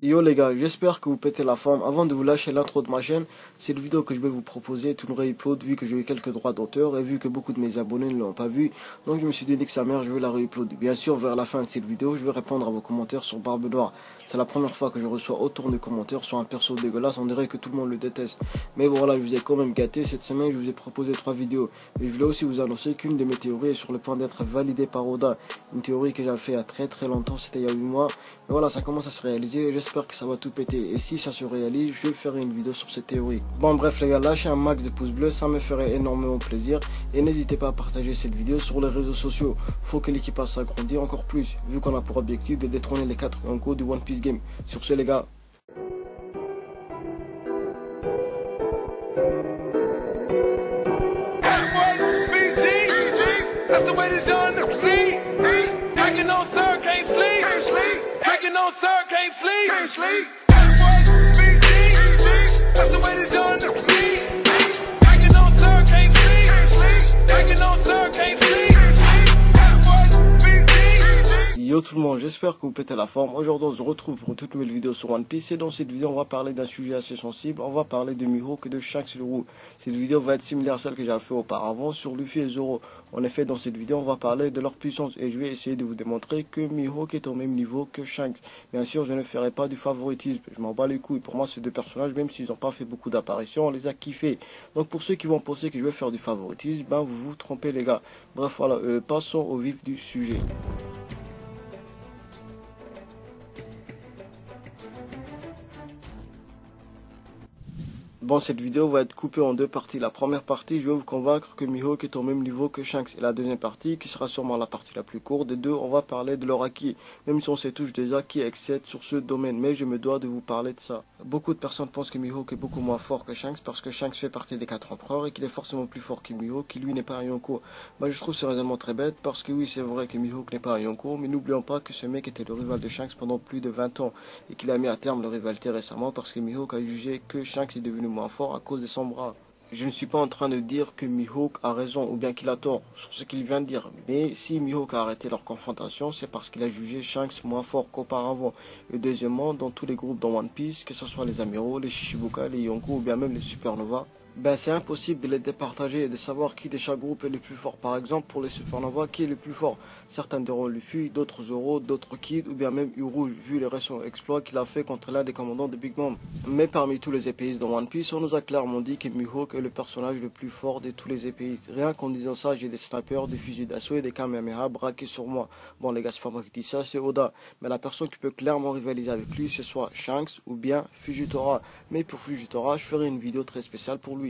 Yo les gars, j'espère que vous pétez la forme. Avant de vous lâcher l'intro de ma chaîne, cette vidéo que je vais vous proposer est une re-upload vu que j'ai eu quelques droits d'auteur et vu que beaucoup de mes abonnés ne l'ont pas vu. Donc je me suis dit que sa mère, je vais la re-upload. Bien sûr, vers la fin de cette vidéo, je vais répondre à vos commentaires sur Barbe Noire. C'est la première fois que je reçois autant de commentaires sur un perso dégueulasse, on dirait que tout le monde le déteste. Mais bon, voilà, je vous ai quand même gâté. Cette semaine, je vous ai proposé 3 vidéos. Et je voulais aussi vous annoncer qu'une de mes théories est sur le point d'être validée par Oda. Une théorie que j'avais fait il y a très longtemps, c'était il y a 8 mois. Mais voilà, ça commence à se réaliser et j'espère que ça va tout péter. Et si ça se réalise, je ferai une vidéo sur cette théorie. Bon bref les gars, lâchez un max de pouces bleus, ça me ferait énormément plaisir. Et n'hésitez pas à partager cette vidéo sur les réseaux sociaux. Faut que l'équipage s'agrandisse encore plus, vu qu'on a pour objectif de détrôner les 4 Yonko du One Piece Game. Sur ce les gars. Yo tout le monde, j'espère que vous pétez la forme. Aujourd'hui on se retrouve pour une toute nouvelle vidéo sur One Piece. Et dans cette vidéo on va parler d'un sujet assez sensible. On va parler de Mihawk et de Shanks le Roux. Cette vidéo va être similaire à celle que j'ai fait auparavant sur Luffy et Zoro. En effet, dans cette vidéo on va parler de leur puissance. Et je vais essayer de vous démontrer que Mihawk est au même niveau que Shanks. Bien sûr je ne ferai pas du favoritisme, je m'en bats les couilles. Pour moi ces deux personnages, même s'ils n'ont pas fait beaucoup d'apparitions, on les a kiffés. Donc pour ceux qui vont penser que je vais faire du favoritisme, ben vous vous trompez les gars. Bref voilà, passons au vif du sujet. Bon, cette vidéo va être coupée en deux parties. La première partie, je vais vous convaincre que Mihawk est au même niveau que Shanks. Et la deuxième partie, qui sera sûrement la partie la plus courte des deux, on va parler de leur acquis. Même si on sait tous déjà qui excède sur ce domaine, mais je me dois de vous parler de ça. Beaucoup de personnes pensent que Mihawk est beaucoup moins fort que Shanks parce que Shanks fait partie des 4 empereurs et qu'il est forcément plus fort que Mihawk, qui lui n'est pas un Yonko. Moi je trouve ce raisonnement très bête parce que oui, c'est vrai que Mihawk n'est pas un Yonko, mais n'oublions pas que ce mec était le rival de Shanks pendant plus de 20 ans et qu'il a mis à terme leur rivalité récemment parce que Mihawk a jugé que Shanks est devenu moins fort à cause de son bras. Je ne suis pas en train de dire que Mihawk a raison ou bien qu'il a tort sur ce qu'il vient de dire. Mais si Mihawk a arrêté leur confrontation, c'est parce qu'il a jugé Shanks moins fort qu'auparavant. Et deuxièmement, dans tous les groupes dans One Piece, que ce soit les amiraux, les Shichibuka, les Yonko ou bien même les Supernova, ben c'est impossible de les départager et de savoir qui de chaque groupe est le plus fort. Par exemple, pour les Supernova, qui est le plus fort? Certains diront Luffy, d'autres Zoro, d'autres Kid ou bien même Uru, vu les récents exploits qu'il a fait contre l'un des commandants de Big Mom. Mais parmi tous les épéistes dans One Piece, on nous a clairement dit que Mihawk est le personnage le plus fort de tous les épéistes. Rien qu'en disant ça, j'ai des snipers, des fusils d'assaut et des Kamehameha braqués sur moi. Bon les gars, c'est pas moi qui dis ça, c'est Oda. Mais la personne qui peut clairement rivaliser avec lui, ce soit Shanks ou bien Fujitora. Mais pour Fujitora, je ferai une vidéo très spéciale pour lui.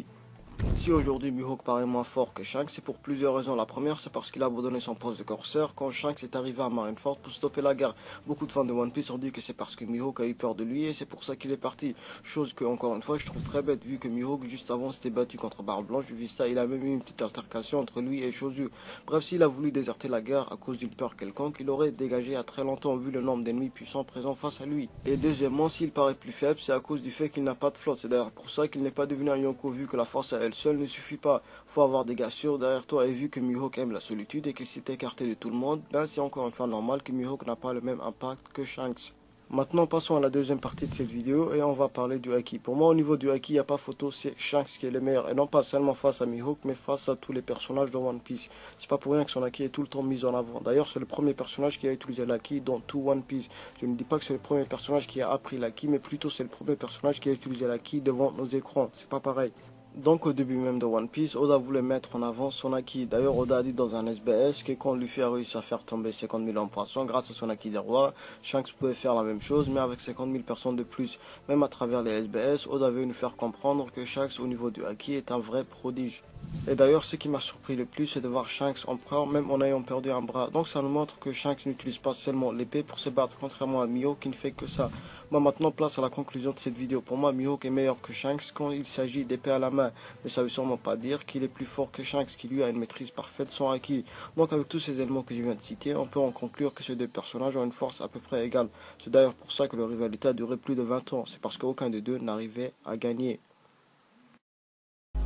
Si aujourd'hui Mihawk paraît moins fort que Shanks, c'est pour plusieurs raisons. La première, c'est parce qu'il a abandonné son poste de corsaire quand Shanks est arrivé à Marineford pour stopper la guerre. Beaucoup de fans de One Piece ont dit que c'est parce que Mihawk a eu peur de lui et c'est pour ça qu'il est parti. Chose que, encore une fois, je trouve très bête vu que Mihawk, juste avant, s'était battu contre Barbe Blanche. Vu ça, il a même eu une petite altercation entre lui et Chozu. Bref, s'il a voulu déserter la guerre à cause d'une peur quelconque, il aurait dégagé à très longtemps vu le nombre d'ennemis puissants présents face à lui. Et deuxièmement, s'il paraît plus faible, c'est à cause du fait qu'il n'a pas de flotte. C'est d'ailleurs pour ça qu'il n'est pas devenu un Yonko vu que la force à elle seule ne suffit pas. Faut avoir des gars sûrs derrière toi et vu que Mihawk aime la solitude et qu'il s'est écarté de tout le monde, ben c'est encore une fois normal que Mihawk n'a pas le même impact que Shanks. Maintenant passons à la deuxième partie de cette vidéo et on va parler du haki. Pour moi au niveau du haki il n'y a pas photo, c'est Shanks qui est le meilleur et non pas seulement face à Mihawk mais face à tous les personnages de One Piece. C'est pas pour rien que son haki est tout le temps mis en avant. D'ailleurs c'est le premier personnage qui a utilisé l'haki dans tout One Piece. Je ne dis pas que c'est le premier personnage qui a appris l'haki mais plutôt c'est le premier personnage qui a utilisé l'haki devant nos écrans. C'est pas pareil. Donc au début même de One Piece, Oda voulait mettre en avant son haki. D'ailleurs Oda a dit dans un SBS que quand Luffy a réussi à faire tomber 50 000 hommes poissons grâce à son haki des rois, Shanks pouvait faire la même chose mais avec 50 000 personnes de plus. Même à travers les SBS, Oda veut nous faire comprendre que Shanks au niveau du haki est un vrai prodige. Et d'ailleurs ce qui m'a surpris le plus c'est de voir Shanks empereur même en ayant perdu un bras. Donc ça nous montre que Shanks n'utilise pas seulement l'épée pour se battre contrairement à Mihawk qui ne fait que ça. Bon maintenant place à la conclusion de cette vidéo. Pour moi Mihawk est meilleur que Shanks quand il s'agit d'épée à la main. Mais ça veut sûrement pas dire qu'il est plus fort que Shanks qui lui a une maîtrise parfaite de son haki. Donc avec tous ces éléments que je viens de citer, on peut en conclure que ces deux personnages ont une force à peu près égale. C'est d'ailleurs pour ça que leur rivalité a duré plus de 20 ans. C'est parce qu'aucun des deux n'arrivait à gagner.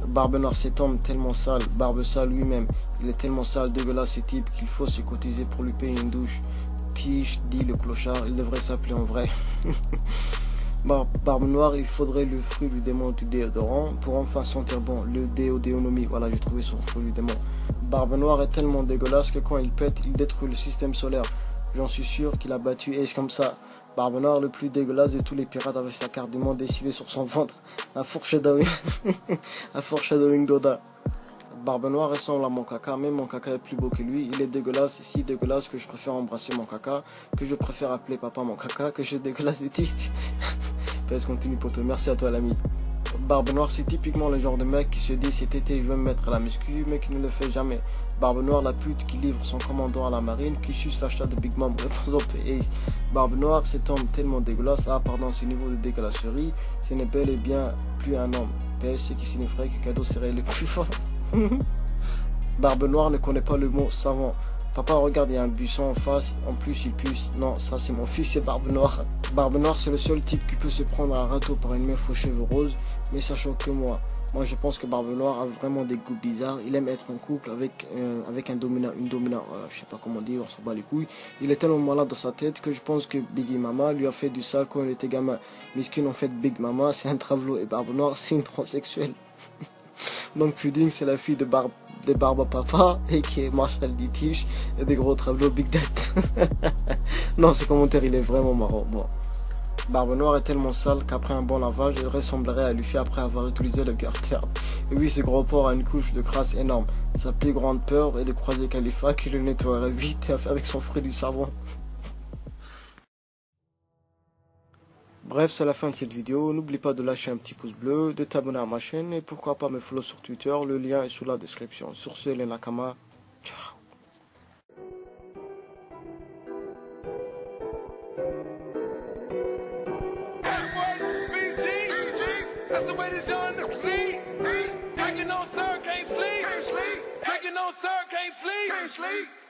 Barbe Noire, cet homme tellement sale, Barbe sale lui-même, il est tellement sale, dégueulasse ce type qu'il faut se cotiser pour lui payer une douche. Tiche, dit le clochard, il devrait s'appeler en vrai. Barbe Noire, il faudrait le fruit du démon du déodorant pour enfin sentir bon. Le déodéonomie, voilà, j'ai trouvé son fruit du démon. Barbe Noire est tellement dégueulasse que quand il pète, il détruit le système solaire. J'en suis sûr qu'il a battu Ace comme ça. Barbe Noire, le plus dégueulasse de tous les pirates, avec sa carte du monde dessinée sur son ventre. Un foreshadowing. Un foreshadowing d'Oda. Barbe Noire ressemble à mon caca, mais mon caca est plus beau que lui. Il est dégueulasse, si dégueulasse que je préfère embrasser mon caca, que je préfère appeler papa mon caca, que je dégueulasse des tiges. PS continue pour toi, merci à toi l'ami. Barbe Noire, c'est typiquement le genre de mec qui se dit cet été je vais me mettre à la muscu, mais qui ne le fait jamais. Barbe Noire, la pute qui livre son commandant à la marine, qui suce l'achat de Big Mom. Barbe Noire, cet homme tellement dégueulasse, pardon, ce niveau de dégueulasserie, ce n'est bel et bien plus un homme. PS, c'est qui signifierait que cadeau serait le plus fort. Barbe Noire ne connaît pas le mot savant. Papa, regarde, il y a un buisson en face, en plus il puce. Non, ça c'est mon fils, c'est Barbe Noire. Barbe Noire, c'est le seul type qui peut se prendre un râteau par une meuf aux cheveux roses, mais sachant que moi je pense que Barbe Noire a vraiment des goûts bizarres. Il aime être en couple avec un dominant, une dominante, voilà, je sais pas comment dire, on s'en bat les couilles. Il est tellement malade dans sa tête que je pense que Biggie Mama lui a fait du sale quand il était gamin. Miskin, en fait, Big Mama, c'est un travelot et Barbe Noire, c'est une transsexuelle. Donc Pudding, c'est la fille de Barbe Papa, et qui est Marshall Ditiche, et des gros tableaux Big Dad. Non, ce commentaire, il est vraiment marrant. Bon. Barbe Noire est tellement sale qu'après un bon lavage, il ressemblerait à Luffy après avoir utilisé le garter. Et oui, ce gros porc a une couche de crasse énorme. Sa plus grande peur est de croiser Khalifa qui le nettoierait vite avec son fruit du savon. Bref, c'est la fin de cette vidéo. N'oublie pas de lâcher un petit pouce bleu, de t'abonner à ma chaîne et pourquoi pas me follow sur Twitter. Le lien est sous la description. Sur ce, les Nakama, ciao. That's the way this young nigga see. Drinking on sir, can't sleep. Drinking on sir, can't sleep.